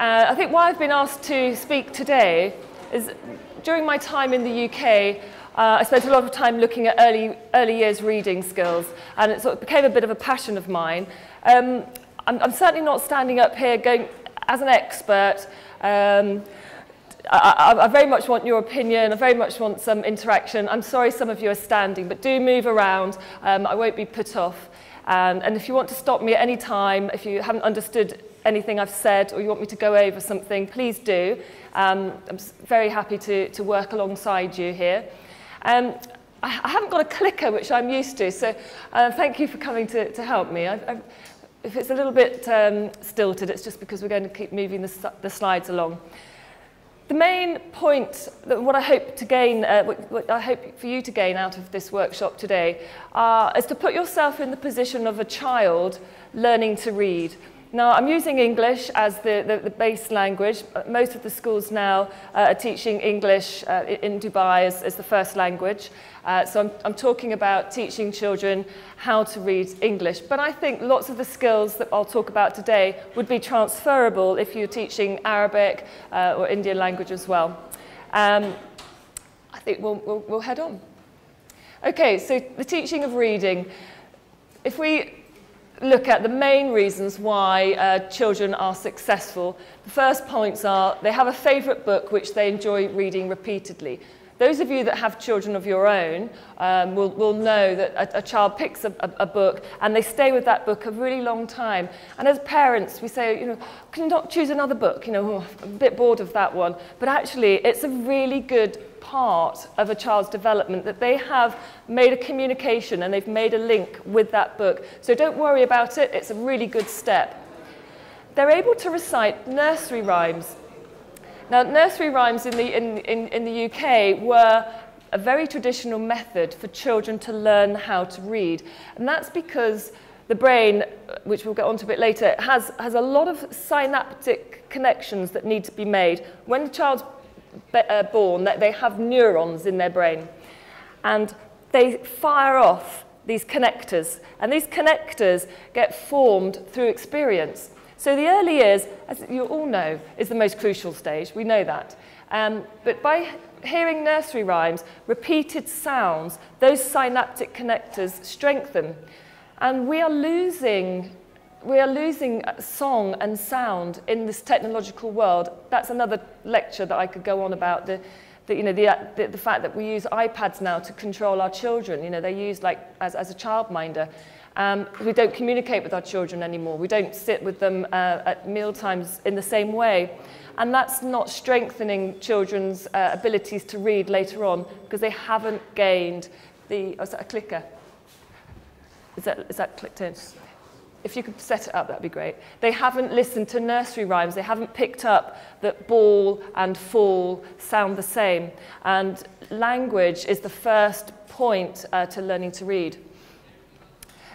I think why I've been asked to speak today is during my time in the UK, I spent a lot of time looking at early years reading skills, and it sort of became a bit of a passion of mine. I'm certainly not standing up here going as an expert. I very much want your opinion. I very much want some interaction. I'm sorry some of you are standing, but do move around. I won't be put off. And if you want to stop me at any time, if you haven't understood anything I've said or you want me to go over something, please do. I'm very happy to work alongside you here. I haven't got a clicker, which I'm used to, so thank you for coming to help me. If it's a little bit stilted, it's just because we're going to keep moving the slides along. The main point, what I hope to gain, what I hope for you to gain out of this workshop today, is to put yourself in the position of a child learning to read. Now, I'm using English as the base language. Most of the schools now are teaching English in Dubai as the first language. So I'm talking about teaching children how to read English. But I think lots of the skills that I'll talk about today would be transferable if you're teaching Arabic or Indian language as well. I think we'll head on. Okay, so the teaching of reading. If we look at the main reasons why children are successful, the first points are they have a favourite book which they enjoy reading repeatedly. Those of you that have children of your own will know that a child picks a book and they stay with that book a really long time. And as parents, we say, you know, can you not choose another book? You know, I'm a bit bored of that one. But actually, it's a really good part of a child's development that they have made a communication and they've made a link with that book. So don't worry about it. It's a really good step. They're able to recite nursery rhymes. Now, nursery rhymes in the UK were a very traditional method for children to learn how to read. And that's because the brain, which we'll get onto a bit later, has a lot of synaptic connections that need to be made. When the child's born, they have neurons in their brain. And they fire off these connectors. And these connectors get formed through experience. So the early years, as you all know, is the most crucial stage. We know that. But by hearing nursery rhymes, repeated sounds, those synaptic connectors strengthen. And we are losing song and sound in this technological world. That's another lecture that I could go on about, the fact that we use iPads now to control our children. You know, they're used like as a childminder. We don't communicate with our children anymore. We don't sit with them at meal times in the same way. And that's not strengthening children's abilities to read later on because they haven't gained the... Oh, is that a clicker? Is that clicked in? If you could set it up, that'd be great. They haven't listened to nursery rhymes. They haven't picked up that ball and fall sound the same. And language is the first point to learning to read.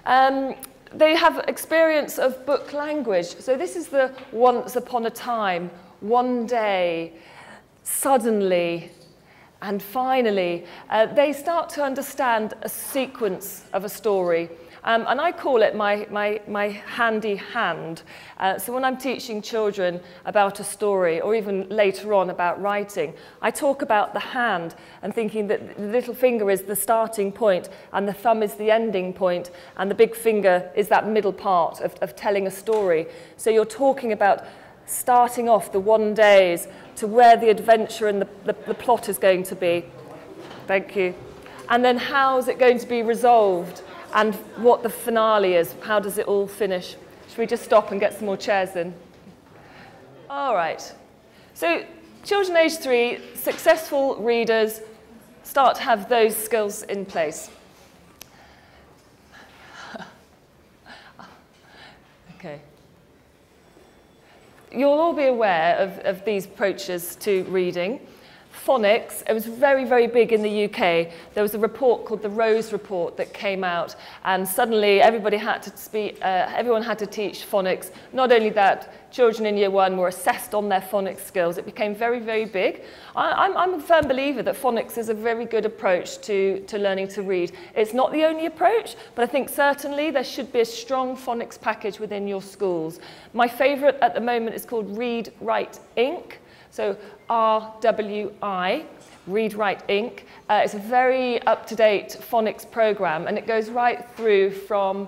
They have experience of book language. So this is the once upon a time, one day, suddenly, and finally. They start to understand a sequence of a story. And I call it my handy hand. So when I'm teaching children about a story, or even later on about writing, I talk about the hand and thinking that the little finger is the starting point, and the thumb is the ending point, and the big finger is that middle part of telling a story. So you're talking about starting off the one days to where the adventure and the plot is going to be. Thank you. And then how is it going to be resolved? And what the finale is, how does it all finish? Should we just stop and get some more chairs in? All right. So children aged 3, successful readers start to have those skills in place. Okay. You'll all be aware of these approaches to reading. phonics, it was very, very big in the UK. There was a report called the Rose Report that came out, and suddenly everybody had to speak, everyone had to teach phonics. Not only that, children in year 1 were assessed on their phonics skills. It became very, very big. I'm a firm believer that phonics is a very good approach to learning to read. It's not the only approach, but I think certainly there should be a strong phonics package within your schools. My favourite at the moment is called Read, Write, Inc. So RWI, Read, Write, Inc. It's a very up-to-date phonics program, and it goes right through from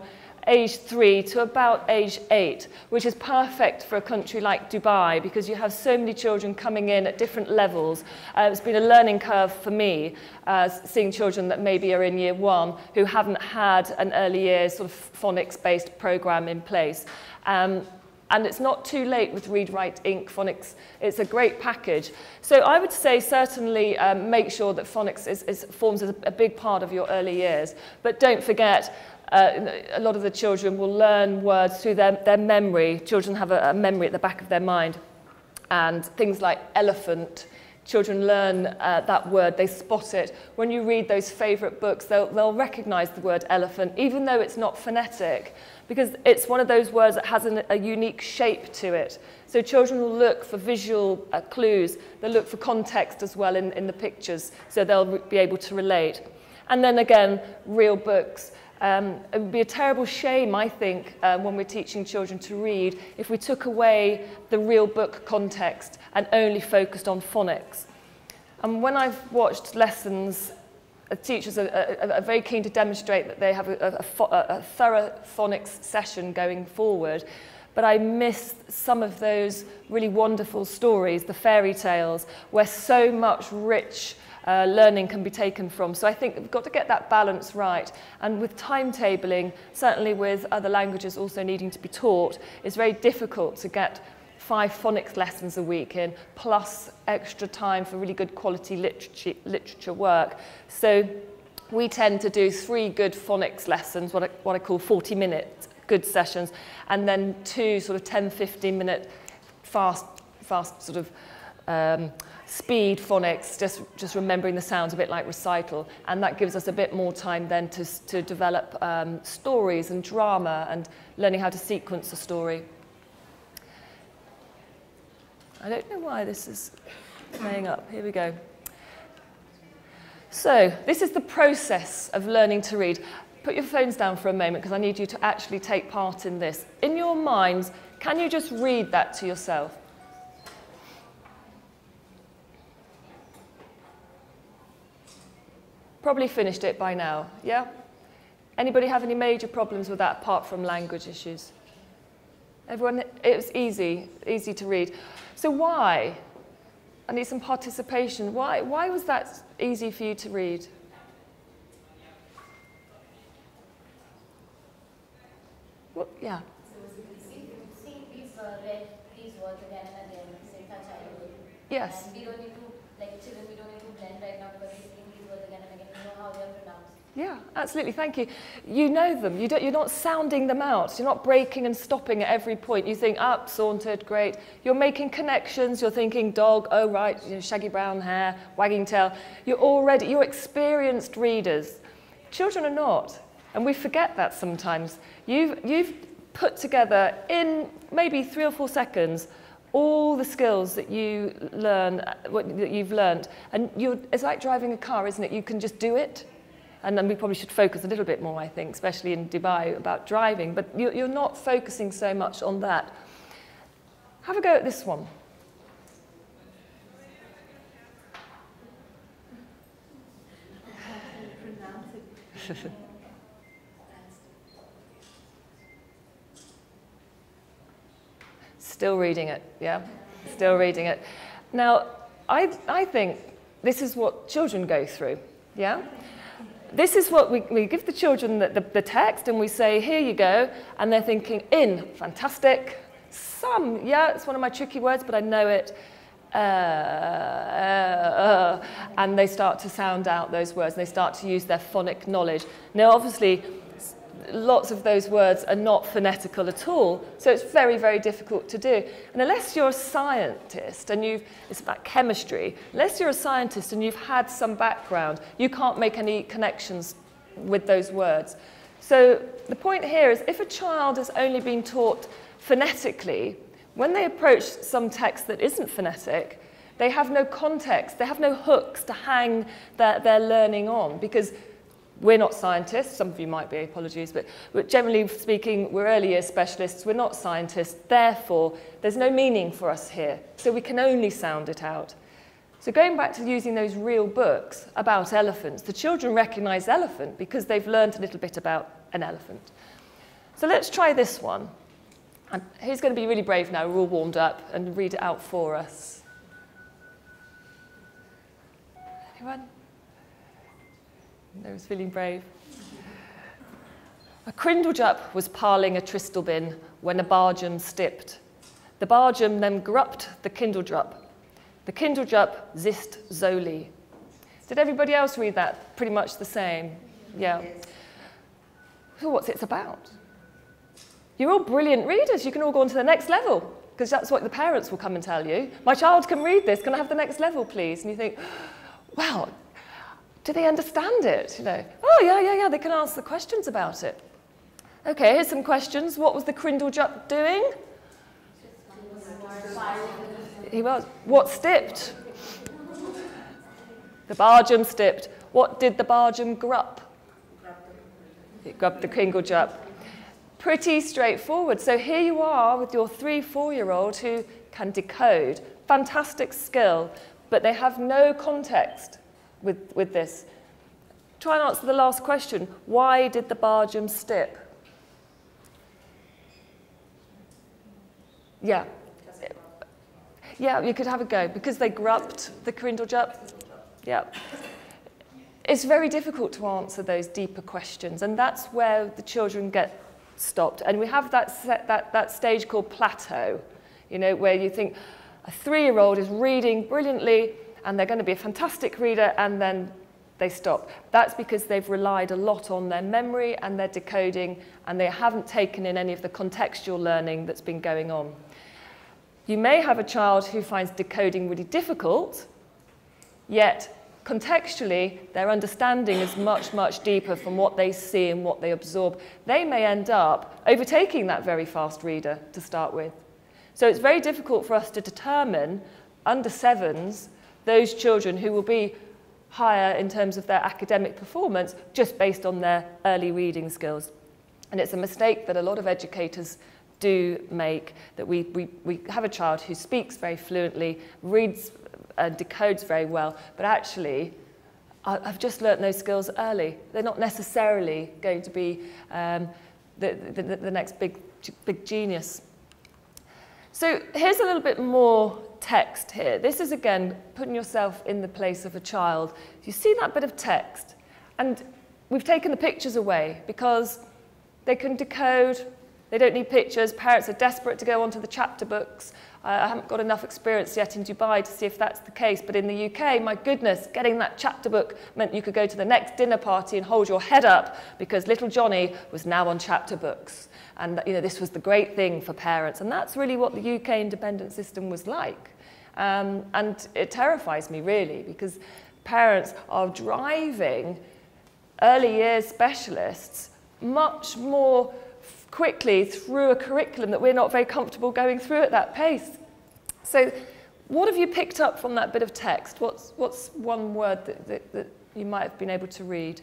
age 3 to about age 8, which is perfect for a country like Dubai because you have so many children coming in at different levels. It's been a learning curve for me, seeing children that maybe are in year 1 who haven't had an early years sort of phonics-based program in place. And it's not too late with Read, Write, Inc. phonics. It's a great package. So I would say certainly make sure that phonics forms a big part of your early years. But don't forget, a lot of the children will learn words through their memory. Children have a memory at the back of their mind. And things like elephant, children learn that word, they spot it. When you read those favourite books, they'll recognise the word elephant, even though it's not phonetic, because it's one of those words that has a unique shape to it. So children will look for visual clues, they'll look for context as well in the pictures, so they'll be able to relate. And then again, real books. It would be a terrible shame, I think, when we're teaching children to read, if we took away the real book context and only focused on phonics. And when I've watched lessons, teachers are very keen to demonstrate that they have a thorough phonics session going forward, but I miss some of those really wonderful stories, the fairy tales, where so much rich learning can be taken from. So I think we've got to get that balance right. And with timetabling, certainly with other languages also needing to be taught, it's very difficult to get 5 phonics lessons a week in, plus extra time for really good quality literature work. So we tend to do 3 good phonics lessons, what I call 40-minute good sessions, and then 2 sort of 10-15-minute fast sort of speed phonics, just remembering the sounds, a bit like recital, and that gives us a bit more time then to develop stories and drama and learning how to sequence a story. I don't know why this is playing up. Here we go. So this is the process of learning to read. Put your phones down for a moment because I need you to actually take part in this. In your minds, can you just read that to yourself? Probably finished it by now, yeah? Anybody have any major problems with that apart from language issues? Everyone, it was easy to read. So why? I need some participation. Why was that easy for you to read? Well, yeah. So we've read these words again and again since our childhood. Yes. And we don't need to, like children, we don't need to blend right now because we've seen these words again and again. We know how they're pronounced. Yeah, absolutely, thank you. You know them, you're not sounding them out, you're not breaking and stopping at every point. You think, up, sauntered, great. You're making connections, you're thinking dog, oh right, you know, shaggy brown hair, wagging tail. You're experienced readers. Children are not, and we forget that sometimes. You've put together in maybe 3 or 4 seconds all the skills that you learn, that you've learned, and it's like driving a car, isn't it? You can just do it. And then we probably should focus a little bit more, I think, especially in Dubai, about driving. But you're not focusing so much on that. Have a go at this one. Still reading it, yeah? Still reading it. Now, I think this is what children go through, yeah? This is what we give the children the text and we say, here you go, and they're thinking, in, fantastic, some, yeah, it's one of my tricky words, but I know it, and they start to sound out those words, and they start to use their phonic knowledge. Now, obviously, lots of those words are not phonetical at all. So it's very, very difficult to do. And unless you're a scientist and it's about chemistry, unless you're a scientist and you've had some background, you can't make any connections with those words. So the point here is if a child has only been taught phonetically, when they approach some text that isn't phonetic, they have no context, they have no hooks to hang their learning on, because we're not scientists. Some of you might be, apologies, but generally speaking, we're early years specialists, we're not scientists, therefore there's no meaning for us here, so we can only sound it out. So going back to using those real books about elephants, the children recognise elephant because they've learned a little bit about an elephant. So let's try this one. And who's going to be really brave now? We're all warmed up, and read it out for us. Anyone? No one's feeling brave. A crindlejup was parling a tristle bin when a bargeon stipped. The bargeon then grupped the kindledrup. The kindledrup zist zoli. Did everybody else read that? Pretty much the same. Yeah. So what's it about? You're all brilliant readers. You can all go on to the next level, because that's what the parents will come and tell you. My child can read this. Can I have the next level, please? And you think, wow, do they understand it? You know, oh, yeah, they can answer the questions about it. Okay, here's some questions. What was the crindlejup doing? He was. What stipped? The bargeon stipped. What did the bargeon grup? It grubbed the crindlejup. Pretty straightforward. So here you are with your 3-4-year-old who can decode. Fantastic skill, but they have no context with this. Try and answer the last question. Why did the bargeon stip? Yeah. Yeah, you could have a go. Because they grupped the crindlejup. Yeah. It's very difficult to answer those deeper questions, and that's where the children get stopped. And we have that stage called plateau, you know, where you think a 3-year-old is reading brilliantly and they're going to be a fantastic reader, and then they stop. That's because they've relied a lot on their memory and their decoding, and they haven't taken in any of the contextual learning that's been going on. You may have a child who finds decoding really difficult, yet contextually, their understanding is much, much deeper from what they see and what they absorb. They may end up overtaking that very fast reader to start with. So it's very difficult for us to determine, under 7s, those children who will be higher in terms of their academic performance just based on their early reading skills. And it's a mistake that a lot of educators do make, that we have a child who speaks very fluently, reads and decodes very well, but actually I've just learnt those skills early. They're not necessarily going to be the next big genius. So here's a little bit more text here. This is, again, putting yourself in the place of a child. You see that bit of text, and we've taken the pictures away because they can decode. They don't need pictures. Parents are desperate to go onto the chapter books. I haven't got enough experience yet in Dubai to see if that's the case, but in the UK, my goodness, getting that chapter book meant you could go to the next dinner party and hold your head up because little Johnny was now on chapter books. And you know, this was the great thing for parents. And that's really what the UK independent system was like. And it terrifies me, really, because parents are driving early years specialists much more quickly through a curriculum that we're not very comfortable going through at that pace. So what have you picked up from that bit of text? What's one word that you might have been able to read?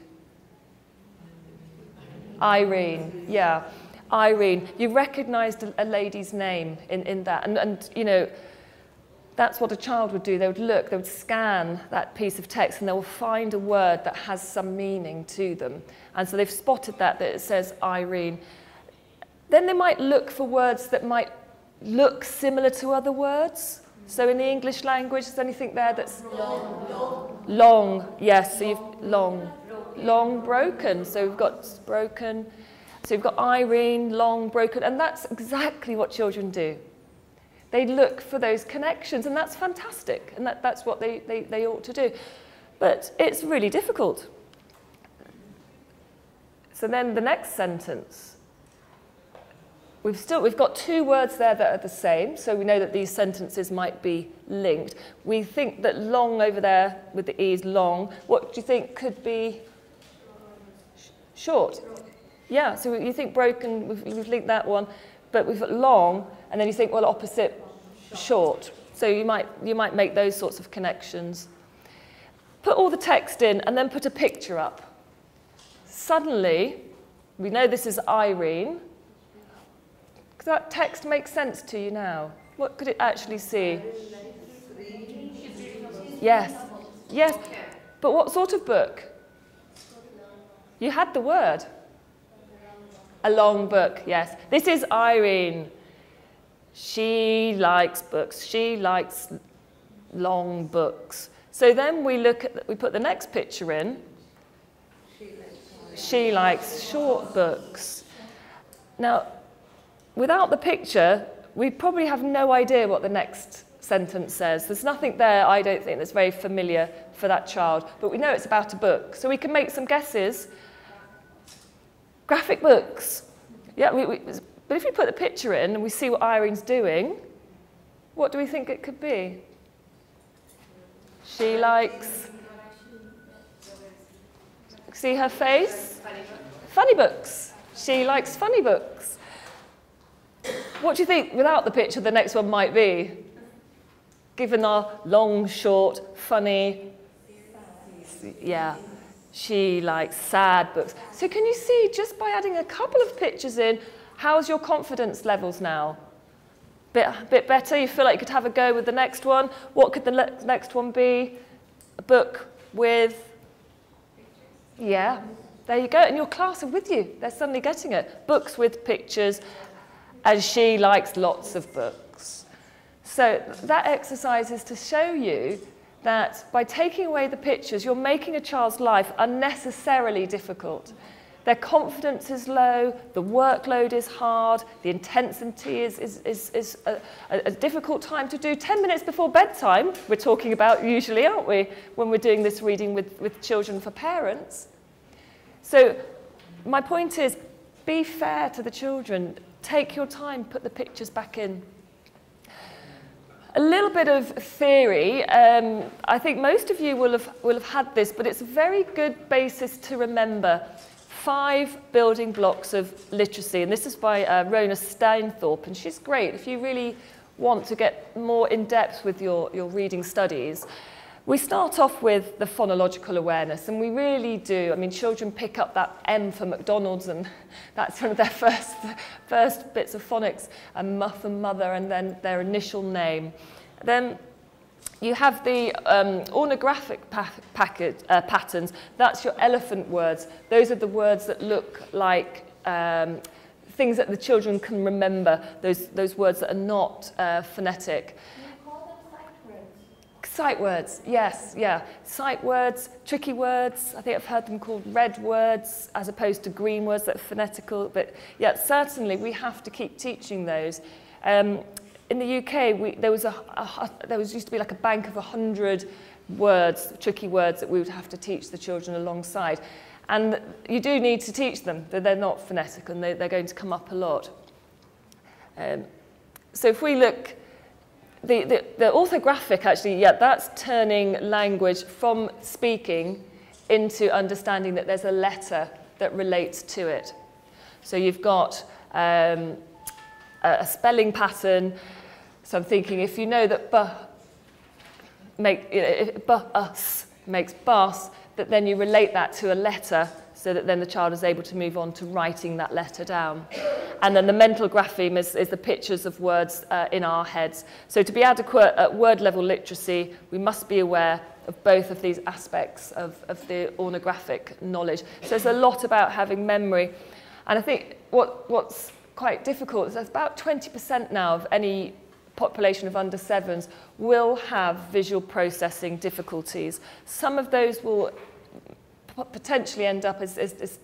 Irene, yeah. Irene. You recognised a lady's name in that. And you know, that's what a child would do. They would look, they would scan that piece of text, and they will find a word that has some meaning to them. And so they've spotted that it says Irene. Then they might look for words that might look similar to other words. So in the English language, is there anything there that's long, yes, so you've long, broken. So we've got broken. So you've got Irene, long, broken, and that's exactly what children do. They look for those connections, and that's fantastic, and that's what they ought to do. But it's really difficult. So then the next sentence, we've got two words there that are the same, so we know that these sentences might be linked. We think that long over there with the E is long. What do you think could be short? Yeah, so you think broken, we've linked that one, but we've got long, and then you think, well, opposite, short. So you might make those sorts of connections. Put all the text in, and then put a picture up. Suddenly, we know this is Irene. Does that text make sense to you now? What could it actually see? Yes, yes, but what sort of book? You had the word. A long book, yes. This is Irene. She likes books. She likes long books. So then we put the next picture in. She likes short books. Now, without the picture, we probably have no idea what the next sentence says. There's nothing there, I don't think, that's very familiar for that child. But we know it's about a book. So we can make some guesses. Graphic books. Yeah, but if you put the picture in and we see what Irene's doing, what do we think it could be? She likes... See her face? Funny books. She likes funny books. What do you think, without the picture, the next one might be? Given our long, short, funny... Yeah. She likes sad books. So can you see, just by adding a couple of pictures in, how's your confidence levels now? Bit better? You feel like you could have a go with the next one? What could the next one be? A book with... Yeah, there you go. And your class are with you. They're suddenly getting it. Books with pictures, and she likes lots of books. So that exercise is to show you that by taking away the pictures, you're making a child's life unnecessarily difficult. Their confidence is low, the workload is hard, the intensity is a difficult time to do. 10 minutes before bedtime, we're talking about usually, aren't we, when we're doing this reading with children for parents. So my point is, be fair to the children. Take your time, put the pictures back in. A little bit of theory. I think most of you will have had this, but it's a very good basis to remember. 5 building blocks of literacy, and this is by Rona Steinthorpe, and she's great if you really want to get more in depth with your reading studies. We start off with the phonological awareness, and we really do. I mean, children pick up that M for McDonald's, and that's one of their first bits of phonics, and muff and mother, and then their initial name. Then you have the ornographic patterns. That's your elephant words. Those are the words that look like things that the children can remember, those words that are not phonetic. Sight words, yes, yeah. Sight words, tricky words. I think I've heard them called red words as opposed to green words that are phonetical. But yeah, certainly we have to keep teaching those. In the UK, there used to be like a bank of 100 words, tricky words that we would have to teach the children alongside. And you do need to teach them. They're not phonetic and they're going to come up a lot. So if we look... The orthographic, actually, yeah, that's turning language from speaking into understanding that there's a letter that relates to it. So you've got a spelling pattern. So I'm thinking, if you know that us makes bus, that then you relate that to a letter, so that then the child is able to move on to writing that letter down. And then the mental grapheme is the pictures of words in our heads. So to be adequate at word level literacy, we must be aware of both of these aspects of the ornographic knowledge. So there's a lot about having memory. And I think what's quite difficult is that about 20% now of any population of under 7s will have visual processing difficulties. Some of those will potentially end up as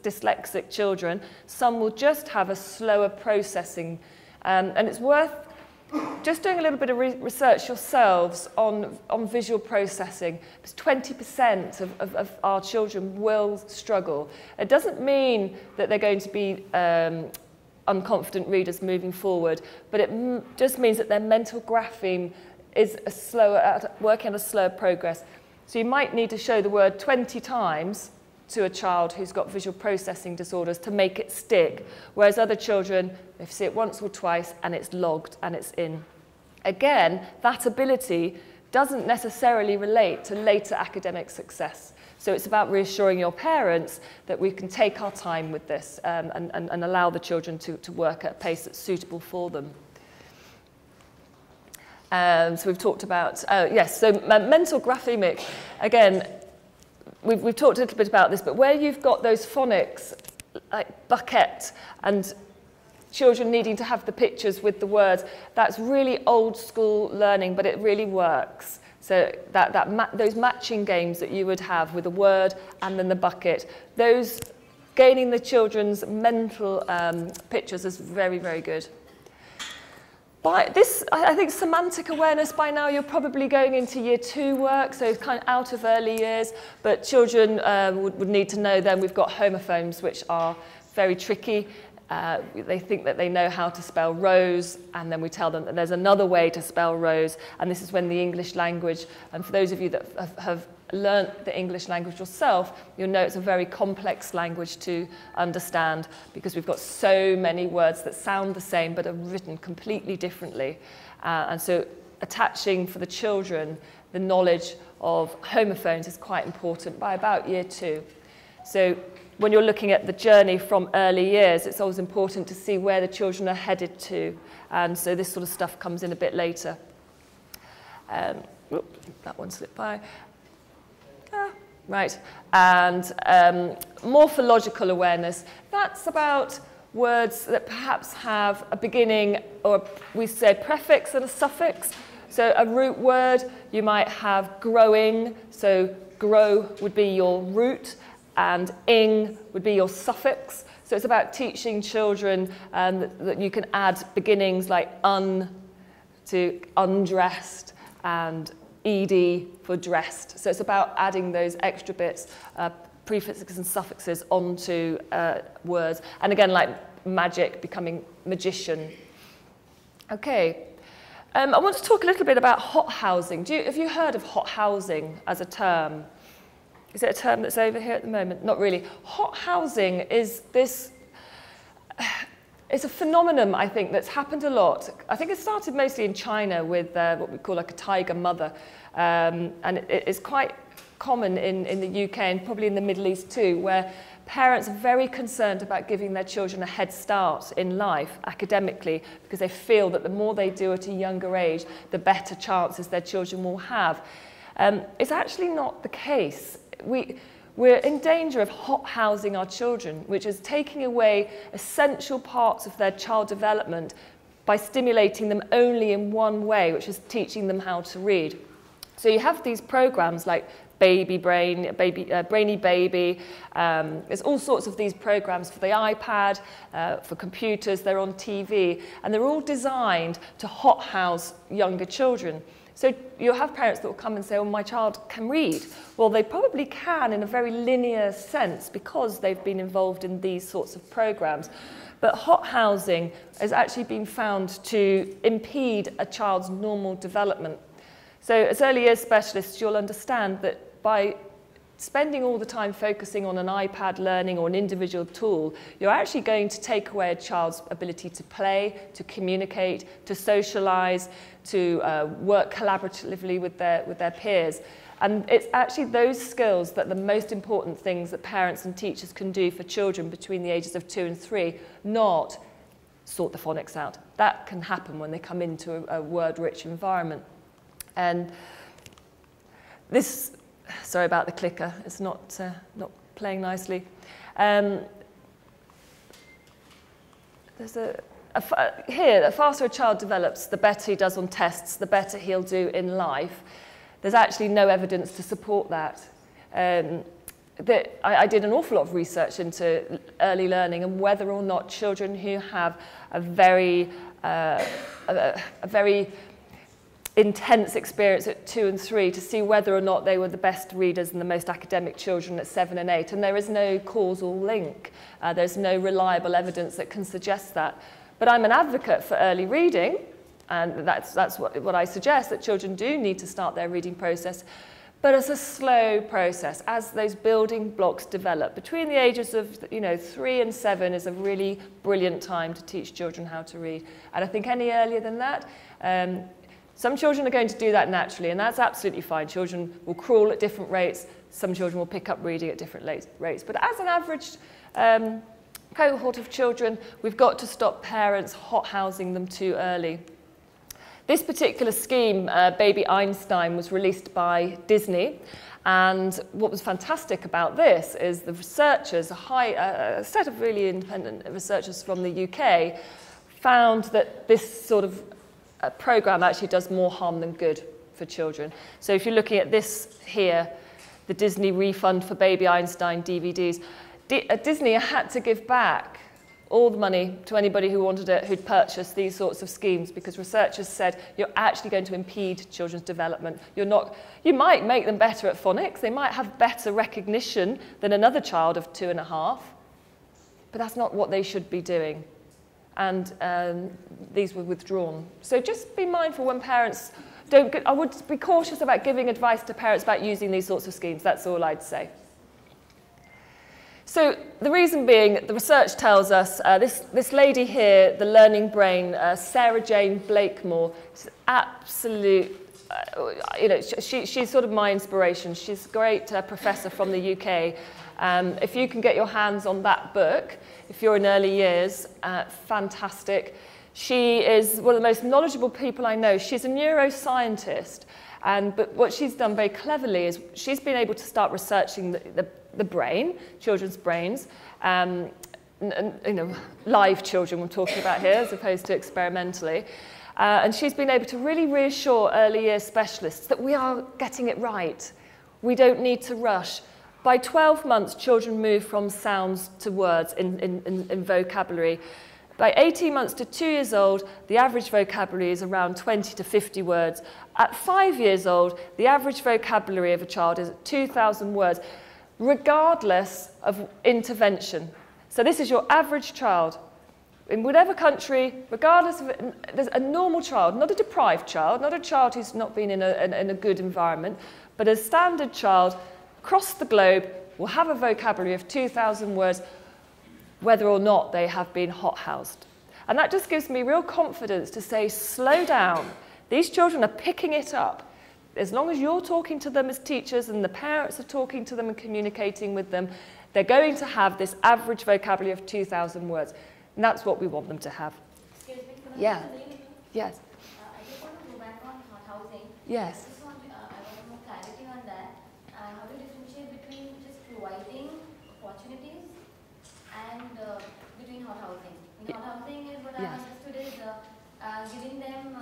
dyslexic children. Some will just have a slower processing. And it's worth just doing a little bit of research yourselves on visual processing, because 20% of our children will struggle. It doesn't mean that they're going to be unconfident readers moving forward, but it just means that their mental grapheme is working at a slower progress. So you might need to show the word 20 times to a child who's got visual processing disorders to make it stick, whereas other children, they see it once or twice and it's logged and it's in. Again, that ability doesn't necessarily relate to later academic success. So it's about reassuring your parents that we can take our time with this and allow the children to work at a pace that's suitable for them. So we've talked about, yes, so mental graphemic, again, we've talked a little bit about this, but where you've got those phonics, like bucket, and children needing to have the pictures with the words, that's really old school learning, but it really works. So those matching games that you would have with a word and then the bucket, those gaining the children's mental pictures is very, very good. By this, I think semantic awareness, by now you're probably going into year 2 work, so it's kind of out of early years, but children would need to know then we've got homophones, which are very tricky. They think that they know how to spell rose, and then we tell them that there's another way to spell rose, and this is when the English language, and for those of you that have learnt the English language yourself, you'll know it's a very complex language to understand because we've got so many words that sound the same but are written completely differently. And so attaching for the children the knowledge of homophones is quite important by about year 2. So when you're looking at the journey from early years, it's always important to see where the children are headed to. And so this sort of stuff comes in a bit later. That one slipped by. Right. And morphological awareness, that's about words that perhaps have a beginning, or we say prefix and a suffix. So a root word, you might have growing, so grow would be your root, and ing would be your suffix. So it's about teaching children that you can add beginnings like un to undressed and ed for dressed. So it's about adding those extra bits, prefixes and suffixes onto words. And again, like magic, becoming magician. Okay. I want to talk a little bit about hot housing. Have you heard of hot housing as a term? Is it a term that's over here at the moment? Not really. Hot housing is this, it's a phenomenon, I think, that's happened a lot. I think it started mostly in China with what we call like a tiger mother. And it's quite common in the UK and probably in the Middle East too, where parents are very concerned about giving their children a head start in life academically because they feel that the more they do at a younger age, the better chances their children will have. It's actually not the case. We're in danger of hot housing our children, which is taking away essential parts of their child development by stimulating them only in one way, which is teaching them how to read. So you have these programs like Baby Brain, Brainy Baby. There's all sorts of these programs for the iPad, for computers, they're on TV, and they're all designed to hot house younger children. So you'll have parents that will come and say, well, my child can read. Well, they probably can in a very linear sense because they've been involved in these sorts of programs. But hot housing has actually been found to impede a child's normal development. So as early years specialists, you'll understand that by spending all the time focusing on an iPad learning or an individual tool, you're actually going to take away a child's ability to play, to communicate, to socialize, to work collaboratively with their peers. And it's actually those skills that are the most important things that parents and teachers can do for children between the ages of 2 and 3, not sort the phonics out. That can happen when they come into a word-rich environment. And this, sorry about the clicker, it's not playing nicely. There's here, the faster a child develops, the better he does on tests, the better he'll do in life. There's actually no evidence to support that. I did an awful lot of research into early learning and whether or not children who have a very intense experience at 2 and 3 to see whether or not they were the best readers and the most academic children at 7 and 8. And there is no causal link. There's no reliable evidence that can suggest that. But I'm an advocate for early reading, and that's what I suggest, that children do need to start their reading process. But it's a slow process as those building blocks develop. Between the ages of 3 and 7 is a really brilliant time to teach children how to read. And I think any earlier than that, some children are going to do that naturally, and that's absolutely fine. Children will crawl at different rates. Some children will pick up reading at different rates. But as an average cohort of children, we've got to stop parents hothousing them too early. This particular scheme, Baby Einstein, was released by Disney, and what was fantastic about this is the researchers, a set of really independent researchers from the UK, found that this sort of program actually does more harm than good for children. So if you're looking at this here, the Disney refund for Baby Einstein DVDs, Disney had to give back all the money to anybody who wanted it, who'd purchased these sorts of schemes, because researchers said you're actually going to impede children's development. You might make them better at phonics, they might have better recognition than another child of 2.5, but that's not what they should be doing. And these were withdrawn. So just be mindful when parents I would be cautious about giving advice to parents about using these sorts of schemes, that's all I'd say. So the reason being, the research tells us, this lady here, the learning brain, Sarah Jane Blakemore, is absolute, she's sort of my inspiration. She's a great professor from the UK. If you can get your hands on that book, if you're in early years, fantastic. She is one of the most knowledgeable people I know. She's a neuroscientist, but what she's done very cleverly is she's been able to start researching the brain, children's brains, live children we're talking about here as opposed to experimentally. And she's been able to really reassure early years specialists that we are getting it right. We don't need to rush. By 12 months, children move from sounds to words in vocabulary. By 18 months to 2 years old, the average vocabulary is around 20 to 50 words. At 5 years old, the average vocabulary of a child is 2,000 words, regardless of intervention. So this is your average child. In whatever country, regardless of it, there's a normal child, not a deprived child, not a child who's not been in a good environment, but a standard child across the globe will have a vocabulary of 2,000 words, whether or not they have been hothoused. And that just gives me real confidence to say, slow down. These children are picking it up. As long as you're talking to them as teachers and the parents are talking to them and communicating with them, they're going to have this average vocabulary of 2,000 words. And that's what we want them to have. Excuse me, can I Yeah. ask a really- Yes. I just want to go back on housing. Yes. I just want more clarity on that. How to differentiate between just providing opportunities and between housing. Housing is what Yes. I understood is giving them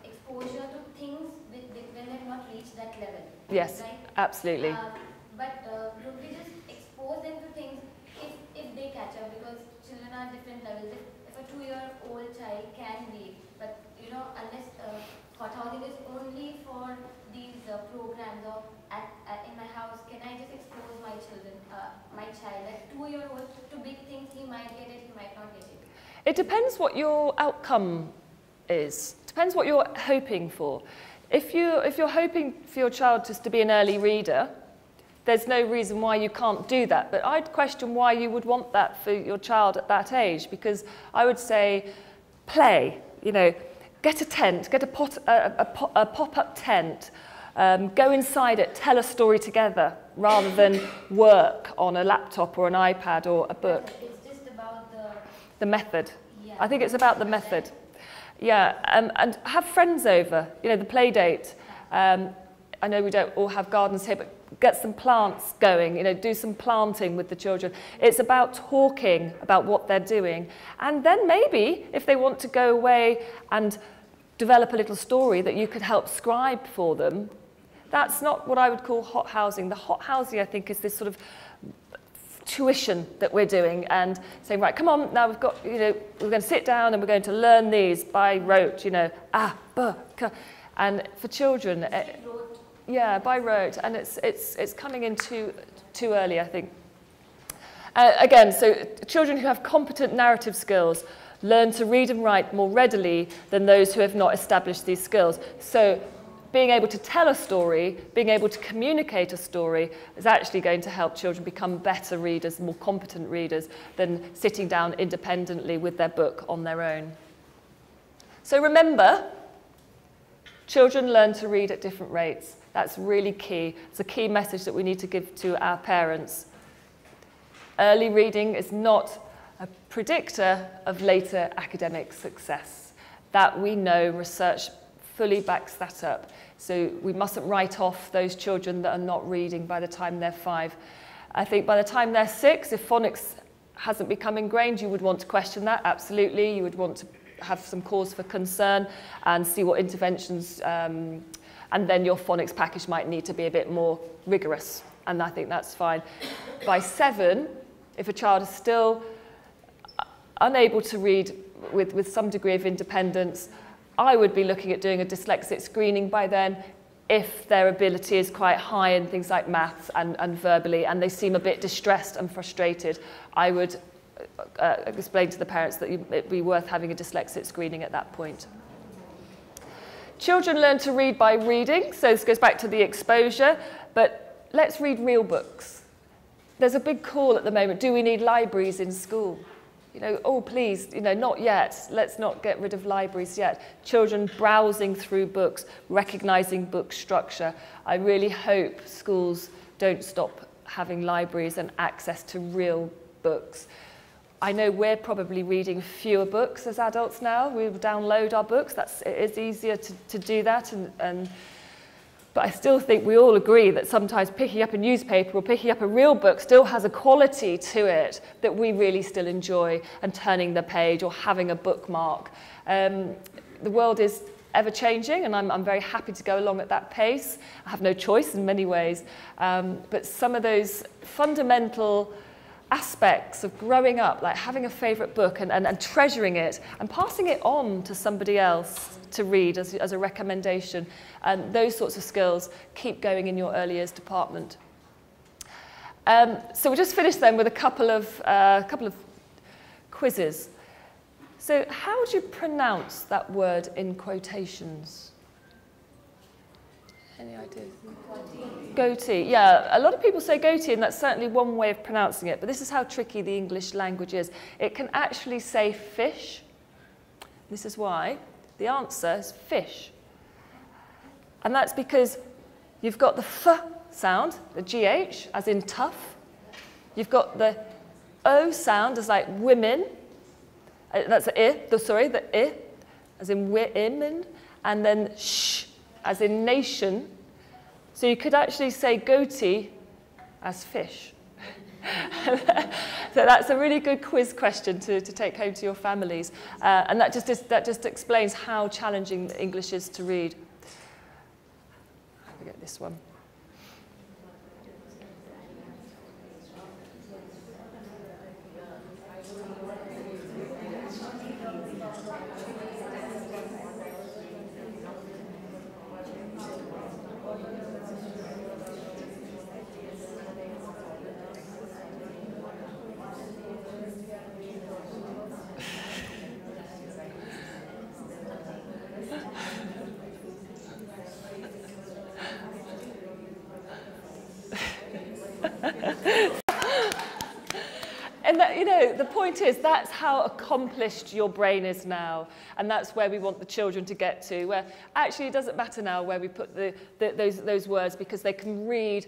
exposure to things when they've not reached that level. Yes, right? absolutely. But don't we just expose them to things if they catch up, because children are different levels. If a 2-year-old child can read, but unless housing is only for these programs, or in my house, can I just expose my child at 2-year-old to big things? He might get it, he might not get it. It depends what your outcome is. Depends what you're hoping for. If you're hoping for your child just to be an early reader, there's no reason why you can't do that. But I'd question why you would want that for your child at that age, because I would say play, get a tent, get a pop-up tent, go inside it, tell a story together, rather than work on a laptop or an iPad or a book. It's just about the method. Yeah. I think it's about the method. Yeah, and have friends over, the play date. I know we don't all have gardens here, but get some plants going, do some planting with the children. It's about talking about what they're doing. And then maybe, if they want to go away and develop a little story that you could help scribe for them, That's not what I would call hot housing. The hot housing, I think, is this sort of tuition that we're doing and saying, right, come on, now we've got, you know, we're going to sit down and we're going to learn these by rote, you know, a, b, k. And for children, yeah, by rote, and it's coming in too early, I think. Again, so children who have competent narrative skills learn to read and write more readily than those who have not established these skills. So being able to tell a story, being able to communicate a story is actually going to help children become better readers, more competent readers than sitting down independently with their book on their own. So remember, children learn to read at different rates. That's really key. It's a key message that we need to give to our parents. Early reading is not a predictor of later academic success. That we know, research fully backs that up. So we mustn't write off those children that are not reading by the time they're 5. I think by the time they're 6, if phonics hasn't become ingrained, you would want to question that, absolutely. You would want to have some cause for concern and see what interventions, and then your phonics package might need to be a bit more rigorous, and I think that's fine. By 7, if a child is still unable to read with some degree of independence, I would be looking at doing a dyslexic screening by then if their ability is quite high in things like maths and verbally, and they seem a bit distressed and frustrated. I would explain to the parents that it'd be worth having a dyslexic screening at that point. Children learn to read by reading, so this goes back to the exposure, but let's read real books. There's a big call at the moment, do we need libraries in school? You know, oh, please, you know, not yet. Let's not get rid of libraries yet. Children browsing through books, recognizing book structure. I really hope schools don't stop having libraries and access to real books. I know we're probably reading fewer books as adults now. We download our books. It is easier to do that. But I still think we all agree that sometimes picking up a newspaper or picking up a real book still has a quality to it that we really still enjoy, and turning the page or having a bookmark. The world is ever changing, and I'm very happy to go along at that pace. I have no choice in many ways. But some of those fundamental aspects of growing up, like having a favourite book and treasuring it and passing it on to somebody else to read as a recommendation, and those sorts of skills keep going in your early years department. So we'll just finish then with a couple of quizzes. So how would you pronounce that word in quotations? Any ideas? Goatee. Yeah, a lot of people say goatee, and that's certainly one way of pronouncing it, but this is how tricky the English language is. It can actually say fish. This is why. The answer is fish. And that's because you've got the f sound, the GH, as in tough. You've got the O sound as like women. That's the the I, as in women. And then sh, as in nation. So you could actually say goatee as fish. So that's a really good quiz question to take home to your families. And that just explains how challenging English is to read. Let me get this one. And that, you know, the point is that's how accomplished your brain is now, and that's where we want the children to get to, where actually it doesn't matter now where we put those words, because they can read,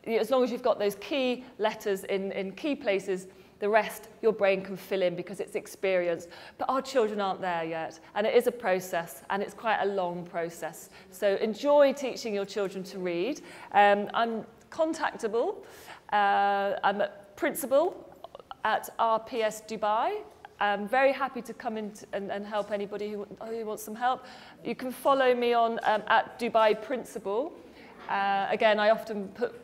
you know, as long as you've got those key letters in key places, the rest your brain can fill in because it's experience. But our children aren't there yet, and it is a process, and it's quite a long process. So enjoy teaching your children to read. I'm contactable. I'm a principal at RPS Dubai. I'm very happy to come in and help anybody who wants some help. You can follow me on at Dubai Principal. Again, I often put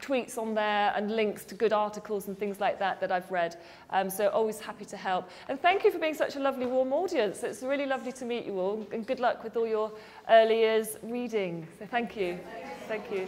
tweets on there and links to good articles and things like that that I've read. So always happy to help. And thank you for being such a lovely, warm audience. It's really lovely to meet you all, and good luck with all your early years reading. So thank you. Thank you.